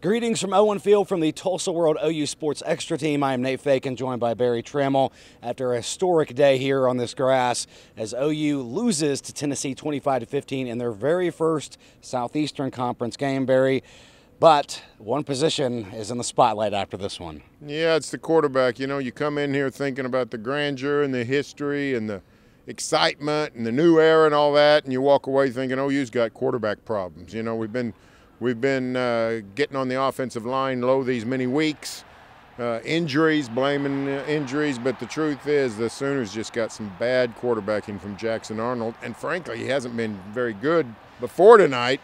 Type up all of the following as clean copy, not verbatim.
Greetings from Owen Field from the Tulsa World OU Sports Extra team. I am Nate Fakin, joined by Barry Tramel after a historic day here on this grass as OU loses to Tennessee 25-15 in their very first Southeastern Conference game, Barry. But one position is in the spotlight after this one. Yeah, it's the quarterback. You know, you come in here thinking about the grandeur and the history and the excitement and the new era and all that, and you walk away thinking, OU's got quarterback problems. You know, we've been getting on the offensive line low these many weeks, injuries, blaming injuries, but the truth is the Sooners just got some bad quarterbacking from Jackson Arnold, and frankly, he hasn't been very good before tonight.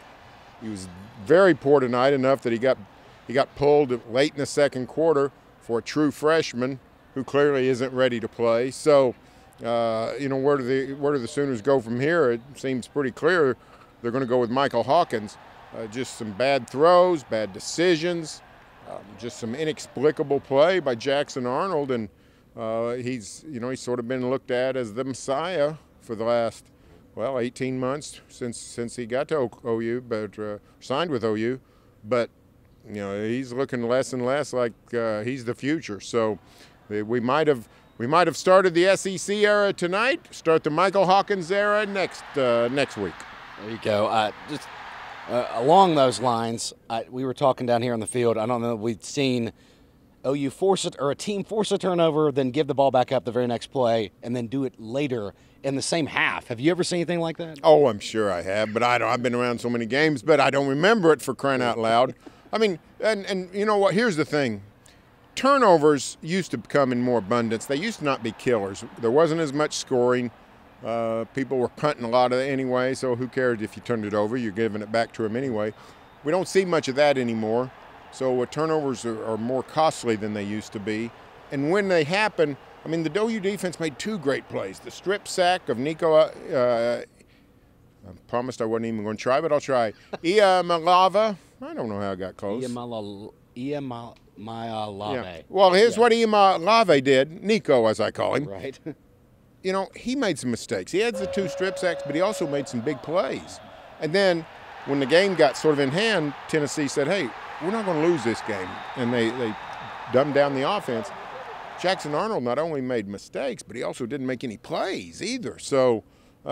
He was very poor tonight, enough that he got pulled late in the second quarter for a true freshman who clearly isn't ready to play. So, you know, where do the Sooners go from here? It seems pretty clear they're going to go with Michael Hawkins. Just some bad throws, bad decisions, just some inexplicable play by Jackson Arnold, and he's sort of been looked at as the Messiah for the last 18 months since he got to OU, but signed with OU. But you know, he's looking less and less like he's the future. So we might have started the SEC era tonight. Start the Michael Hawkins era next week. There you go. Along those lines, we were talking down here on the field. I don't know if we'd seen OU force it, or a team force a turnover, then give the ball back up the very next play, and then do it later in the same half. Have you ever seen anything like that? Oh, I'm sure I have, but I've been around so many games, but I don't remember it, for crying out loud. I mean, and you know what? Here's the thing. Turnovers used to come in more abundance. They used to not be killers. There wasn't as much scoring. People were punting a lot of it anyway, so who cared if you turned it over? You're giving it back to them anyway. We don't see much of that anymore, so turnovers are more costly than they used to be. And when they happen, I mean, the OU defense made two great plays. The strip sack of Nico, I promised I wasn't even going to try, but I'll try. Iamaleava, I don't know how I got close. Iamaleava. Yeah. Well, here's what Iamaleava did, Nico as I call him. Right. You know, he made some mistakes. He had the two strip sacks, but he also made some big plays. And then when the game got sort of in hand, Tennessee said, hey, we're not going to lose this game. And they dumbed down the offense. Jackson Arnold not only made mistakes, but he also didn't make any plays either. So, you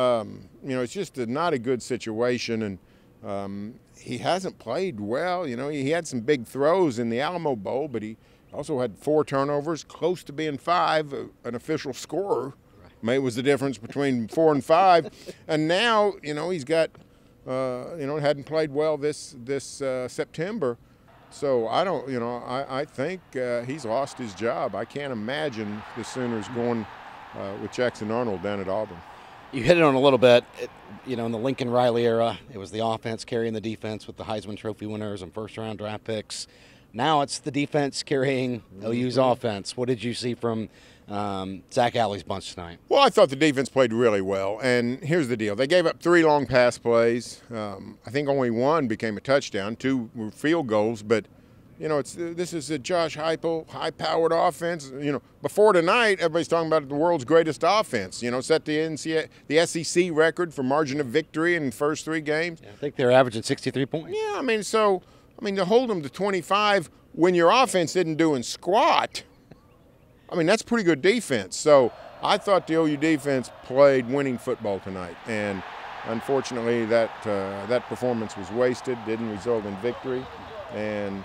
know, it's just not a good situation. And he hasn't played well. You know, he had some big throws in the Alamo Bowl, but he also had 4 turnovers, close to being 5, an official scorer. Maybe it was the difference between 4 and 5. And now, you know, he's got, you know, hadn't played well this September. So I think he's lost his job. I can't imagine the Sooners going with Jackson Arnold down at Auburn. You hit it on a little bit. You know, in the Lincoln Riley era, it was the offense carrying the defense with the Heisman Trophy winners and first-round draft picks. Now it's the defense carrying OU's offense. What did you see from Zach Alley's bunch tonight? Well, I thought the defense played really well, and here's the deal. They gave up 3 long pass plays. I think only 1 became a touchdown. 2 were field goals, but, you know, this is a Josh Heupel, high-powered offense. You know, before tonight, everybody's talking about the world's greatest offense. You know, set the SEC record for margin of victory in the first 3 games. Yeah, I think they're averaging 63 points. Yeah, I mean, to hold them to 25 when your offense isn't doing squat, I mean, that's pretty good defense. So I thought the OU defense played winning football tonight, and unfortunately that performance was wasted, didn't result in victory, and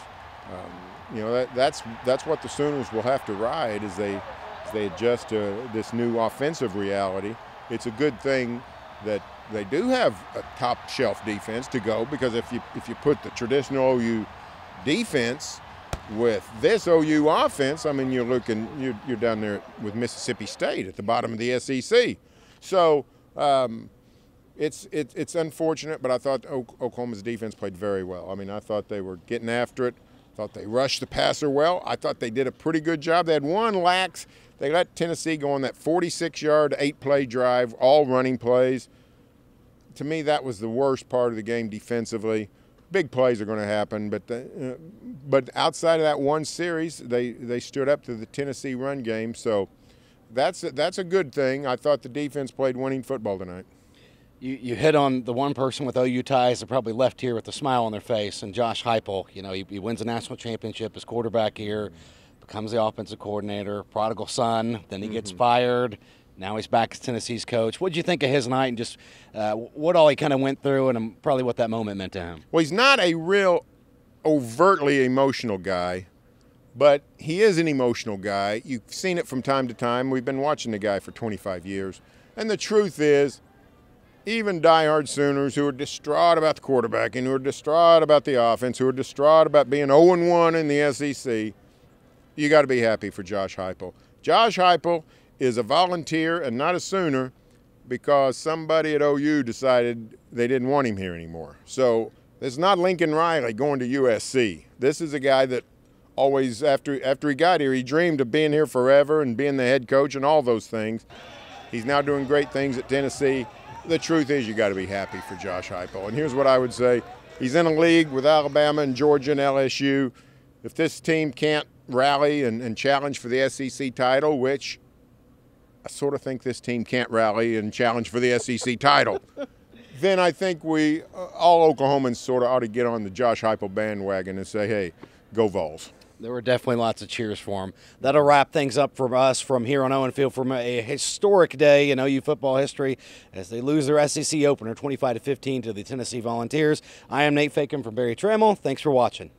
you know, that's what the Sooners will have to ride as they adjust to this new offensive reality. It's a good thing that they do have a top shelf defense to go, because if you put the traditional OU defense with this OU offense, I mean, you're down there with Mississippi State at the bottom of the SEC. So it's unfortunate, but I thought Oklahoma's defense played very well. I mean, I thought they were getting after it. I thought they rushed the passer well. I thought they did a pretty good job. They had 1 lax. They let Tennessee go on that 46-yard, 8-play drive, all running plays. To me, that was the worst part of the game defensively. Big plays are going to happen, but outside of that 1 series, they stood up to the Tennessee run game. So that's a good thing. I thought the defense played winning football tonight. You hit on the one person with OU ties that probably left here with a smile on their face, and Josh Heupel. You know, he wins a national championship as quarterback here, becomes the offensive coordinator, prodigal son, then he gets fired. Now he's back as Tennessee's coach. What did you think of his night and just what all he kind of went through and probably what that moment meant to him? Well, he's not a real overtly emotional guy, but he is an emotional guy. You've seen it from time to time. We've been watching the guy for 25 years. And the truth is, even diehard Sooners who are distraught about the quarterback and who are distraught about the offense, who are distraught about being 0-1 in the SEC, you got to be happy for Josh Heupel. Josh Heupel is a volunteer and not a Sooner because somebody at OU decided they didn't want him here anymore. So it's not Lincoln Riley going to USC. This is a guy that always, after he got here, he dreamed of being here forever and being the head coach and all those things. He's now doing great things at Tennessee. The truth is you got to be happy for Josh Heupel. And here's what I would say. He's in a league with Alabama and Georgia and LSU. If this team can't rally and challenge for the SEC title, which I sort of think this team can't rally and challenge for the SEC title, then I think we, all Oklahomans, sort of ought to get on the Josh Heupel bandwagon and say, hey, go Vols. There were definitely lots of cheers for him. That'll wrap things up for us from here on Owen Field from a historic day in OU football history as they lose their SEC opener 25-15 to the Tennessee Volunteers. I am Nate Faken from Barry Tramel. Thanks for watching.